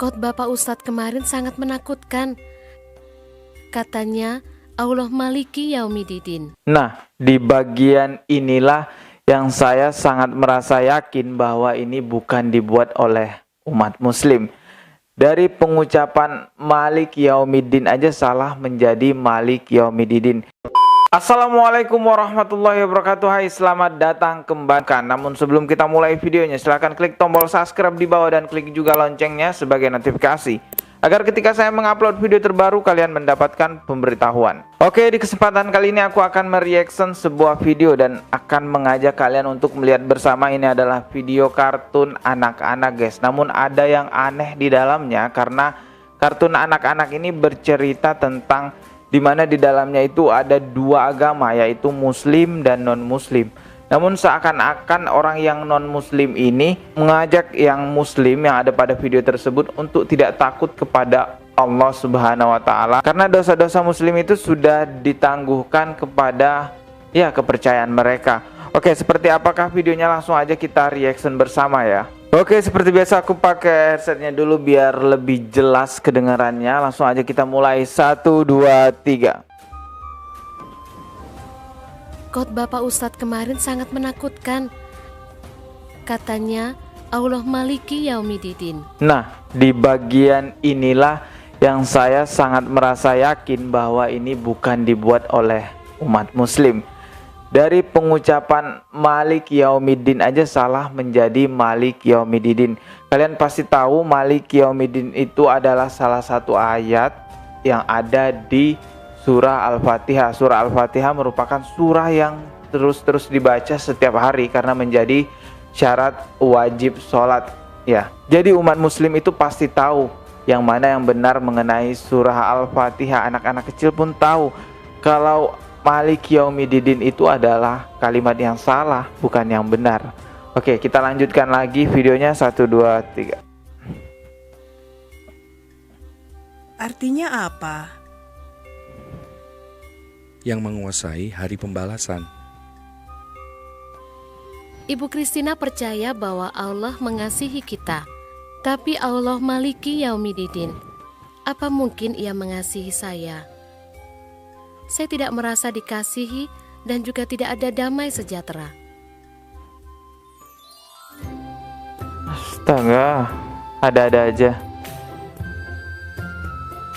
Khotbah Pak Ustadz kemarin sangat menakutkan. Katanya Allah Maliki Yaumiddin. Nah, di bagian inilah yang saya sangat merasa yakin bahwa ini bukan dibuat oleh umat muslim. Dari pengucapan Malik Yaumiddin aja salah menjadi Malik Yaumiddin. Assalamualaikum warahmatullahi wabarakatuh. Hai, selamat datang kembali. Namun sebelum kita mulai videonya, silahkan klik tombol subscribe di bawah dan klik juga loncengnya sebagai notifikasi, agar ketika saya mengupload video terbaru kalian mendapatkan pemberitahuan. Oke, di kesempatan kali ini aku akan mereaction sebuah video dan akan mengajak kalian untuk melihat bersama. Ini adalah video kartun anak-anak guys. Namun ada yang aneh di dalamnya karena kartun anak-anak ini bercerita tentang dimana di dalamnya itu ada dua agama, yaitu muslim dan non muslim. Namun seakan-akan orang yang non-muslim ini mengajak yang muslim yang ada pada video tersebut untuk tidak takut kepada Allah Subhanahu wa Ta'ala, karena dosa-dosa muslim itu sudah ditangguhkan kepada kepercayaan mereka. Oke, seperti apakah videonya? Langsung aja kita reaction bersama ya. Oke, seperti biasa aku pakai headsetnya dulu biar lebih jelas kedengarannya. Langsung aja kita mulai. 1, 2, 3. Khotbah Pak Ustadz kemarin sangat menakutkan. Katanya Allah Maliki Yaumiddin. Nah, di bagian inilah yang saya sangat merasa yakin bahwa ini bukan dibuat oleh umat muslim. Dari pengucapan Malik Yaumiddin aja salah menjadi Malik Yaumiddin. Kalian pasti tahu Malik Yaumiddin itu adalah salah satu ayat yang ada di Surah Al-Fatihah. Surah Al-Fatihah merupakan surah yang terus dibaca setiap hari karena menjadi syarat wajib sholat ya. Jadi umat muslim itu pasti tahu yang mana yang benar mengenai surah Al-Fatihah. Anak-anak kecil pun tahu kalau Malik Yaumiddin itu adalah kalimat yang salah, bukan yang benar. Oke, kita lanjutkan lagi videonya. 1, 2, 3. Artinya apa? Yang menguasai hari pembalasan. Ibu Christina percaya bahwa Allah mengasihi kita, tapi Allah Maliki Yaumiddin. Apa mungkin Ia mengasihi saya? Saya tidak merasa dikasihi dan juga tidak ada damai sejahtera. Astaga, ada-ada aja.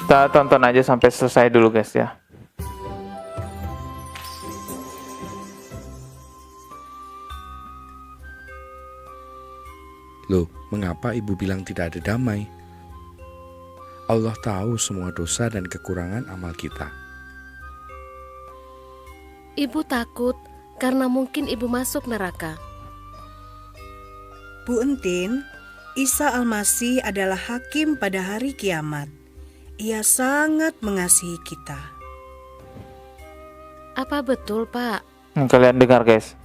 Kita tonton aja sampai selesai dulu guys ya. Loh, mengapa ibu bilang tidak ada damai? Allah tahu semua dosa dan kekurangan amal kita. Ibu takut karena mungkin ibu masuk neraka. Bu Entin, Isa Al-Masih adalah hakim pada hari kiamat. Ia sangat mengasihi kita. Apa betul, Pak? Kalian dengar guys.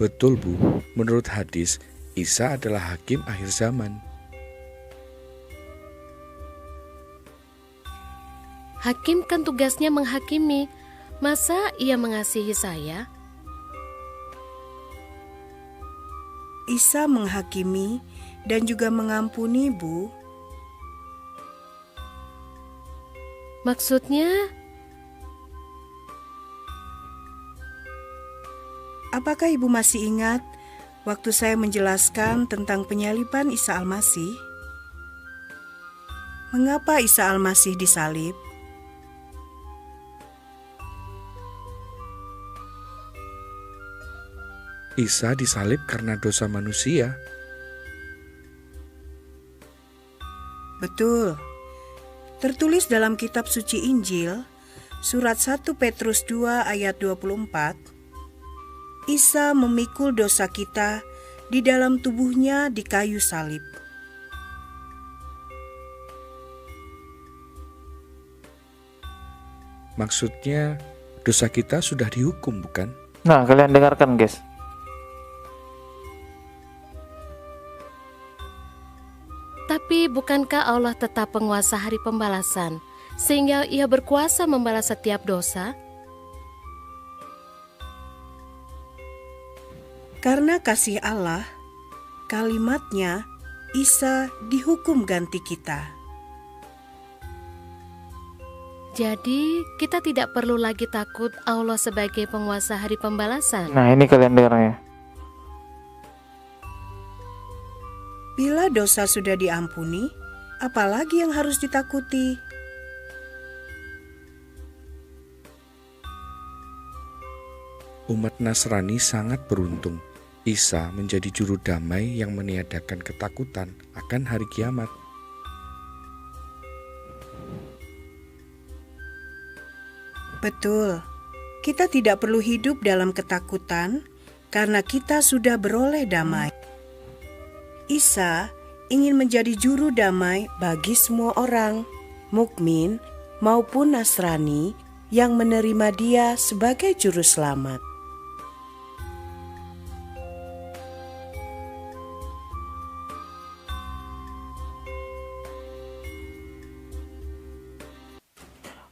Betul Bu, menurut hadis, Isa adalah hakim akhir zaman. Hakim kan tugasnya menghakimi. Masa Ia mengasihi saya? Isa menghakimi dan juga mengampuni, Bu. Maksudnya? Apakah Ibu masih ingat waktu saya menjelaskan tentang penyaliban Isa Al-Masih? Mengapa Isa Al-Masih disalib? Isa disalib karena dosa manusia. Betul. Tertulis dalam kitab suci Injil, surat 1 Petrus 2 ayat 24, Isa memikul dosa kita di dalam tubuhnya di kayu salib. Maksudnya, dosa kita sudah dihukum, bukan? Nah, kalian dengarkan guys. Tapi bukankah Allah tetap penguasa hari pembalasan, sehingga Ia berkuasa membalas setiap dosa? Karena kasih Allah, kalimatnya Isa dihukum ganti kita. Jadi kita tidak perlu lagi takut Allah sebagai penguasa hari pembalasan. Nah, ini kalian dengarnya. Bila dosa sudah diampuni, apalagi yang harus ditakuti? Umat Nasrani sangat beruntung. Isa menjadi juru damai yang meniadakan ketakutan akan hari kiamat. Betul, kita tidak perlu hidup dalam ketakutan karena kita sudah beroleh damai. Isa ingin menjadi juru damai bagi semua orang, mukmin maupun Nasrani yang menerima Dia sebagai juru selamat.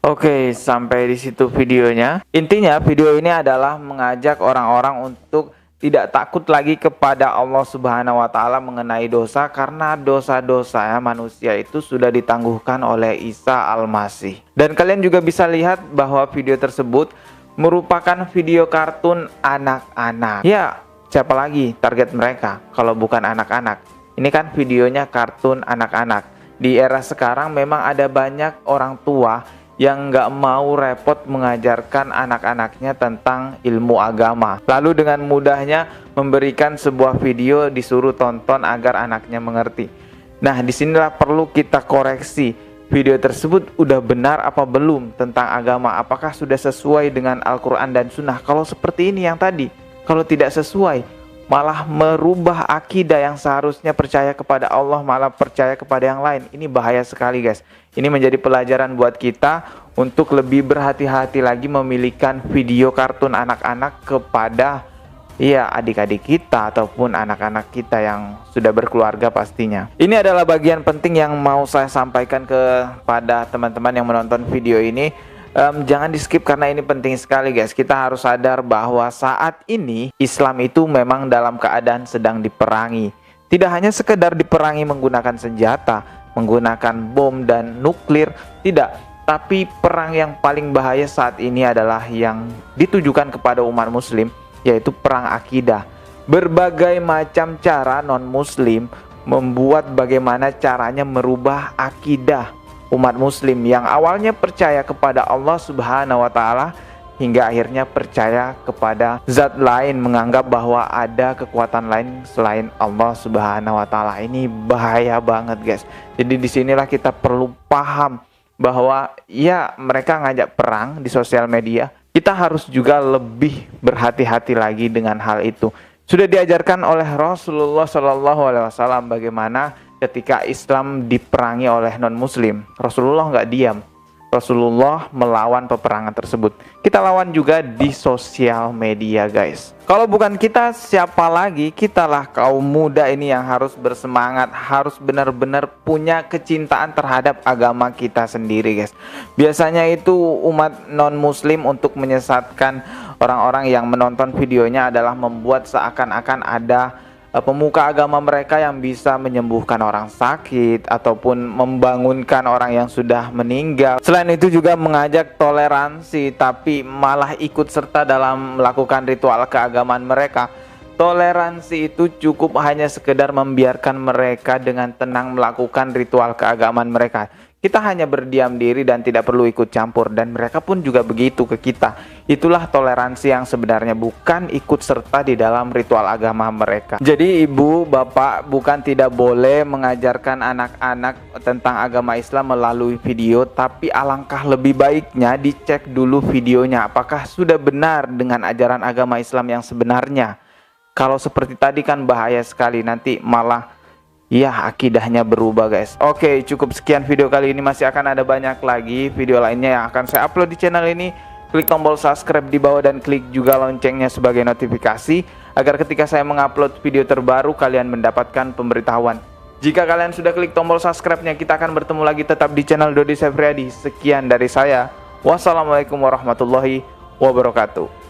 Oke, sampai di situ videonya. Intinya video ini adalah mengajak orang-orang untuk tidak takut lagi kepada Allah Subhanahu wa taala mengenai dosa, karena dosa-dosa manusia itu sudah ditangguhkan oleh Isa Al-Masih. Dan kalian juga bisa lihat bahwa video tersebut merupakan video kartun anak-anak. Ya, siapa lagi target mereka kalau bukan anak-anak? Ini kan videonya kartun anak-anak. Di era sekarang memang ada banyak orang tua yang nggak mau repot mengajarkan anak-anaknya tentang ilmu agama, lalu dengan mudahnya memberikan sebuah video disuruh tonton agar anaknya mengerti. Nah, disinilah perlu kita koreksi, video tersebut udah benar apa belum tentang agama, apakah sudah sesuai dengan Al-Quran dan Sunnah. Kalau seperti ini yang tadi, kalau tidak sesuai, malah merubah akidah yang seharusnya percaya kepada Allah, malah percaya kepada yang lain. Ini bahaya sekali, guys. Ini menjadi pelajaran buat kita untuk lebih berhati-hati lagi memilihkan video kartun anak-anak kepada adik-adik kita ataupun anak-anak kita yang sudah berkeluarga pastinya. Ini adalah bagian penting yang mau saya sampaikan kepada teman-teman yang menonton video ini. Jangan di skip karena ini penting sekali, guys. Kita harus sadar bahwa saat ini Islam itu memang dalam keadaan sedang diperangi. Tidak hanya sekedar diperangi menggunakan senjata, menggunakan bom dan nuklir, tidak. Tapi perang yang paling bahaya saat ini adalah yang ditujukan kepada umat muslim, yaitu perang akidah. Berbagai macam cara non-muslim membuat bagaimana caranya merubah akidah umat muslim yang awalnya percaya kepada Allah Subhanahu wa taala hingga akhirnya percaya kepada zat lain, menganggap bahwa ada kekuatan lain selain Allah Subhanahu wa taala. Ini bahaya banget, guys. Jadi disinilah kita perlu paham bahwa mereka ngajak perang di sosial media. Kita harus juga lebih berhati-hati lagi dengan hal itu. Sudah diajarkan oleh Rasulullah SAW bagaimana ketika Islam diperangi oleh non-muslim. Rasulullah nggak diam. Rasulullah melawan peperangan tersebut. Kita lawan juga di sosial media, guys. Kalau bukan kita, siapa lagi? Kitalah kaum muda ini yang harus bersemangat, harus benar-benar punya kecintaan terhadap agama kita sendiri, guys. Biasanya itu umat non-muslim untuk menyesatkan orang-orang yang menonton videonya adalah membuat seakan-akan ada pemuka agama mereka yang bisa menyembuhkan orang sakit ataupun membangunkan orang yang sudah meninggal. Selain itu juga mengajak toleransi, tapi malah ikut serta dalam melakukan ritual keagamaan mereka. Toleransi itu cukup hanya sekedar membiarkan mereka dengan tenang melakukan ritual keagamaan mereka. Kita hanya berdiam diri dan tidak perlu ikut campur, dan mereka pun juga begitu ke kita. Itulah toleransi yang sebenarnya, bukan ikut serta di dalam ritual agama mereka. Jadi ibu, bapak bukan tidak boleh mengajarkan anak-anak tentang agama Islam melalui video, tapi alangkah lebih baiknya dicek dulu videonya apakah sudah benar dengan ajaran agama Islam yang sebenarnya. Kalau seperti tadi kan bahaya sekali, nanti malah akidahnya berubah, guys. Oke, cukup sekian video kali ini. Masih akan ada banyak lagi video lainnya yang akan saya upload di channel ini. Klik tombol subscribe di bawah dan klik juga loncengnya sebagai notifikasi agar ketika saya mengupload video terbaru kalian mendapatkan pemberitahuan. Jika kalian sudah klik tombol subscribe-nya, kita akan bertemu lagi tetap di channel Dodi Sefriadi. Sekian dari saya. Wassalamualaikum warahmatullahi wabarakatuh.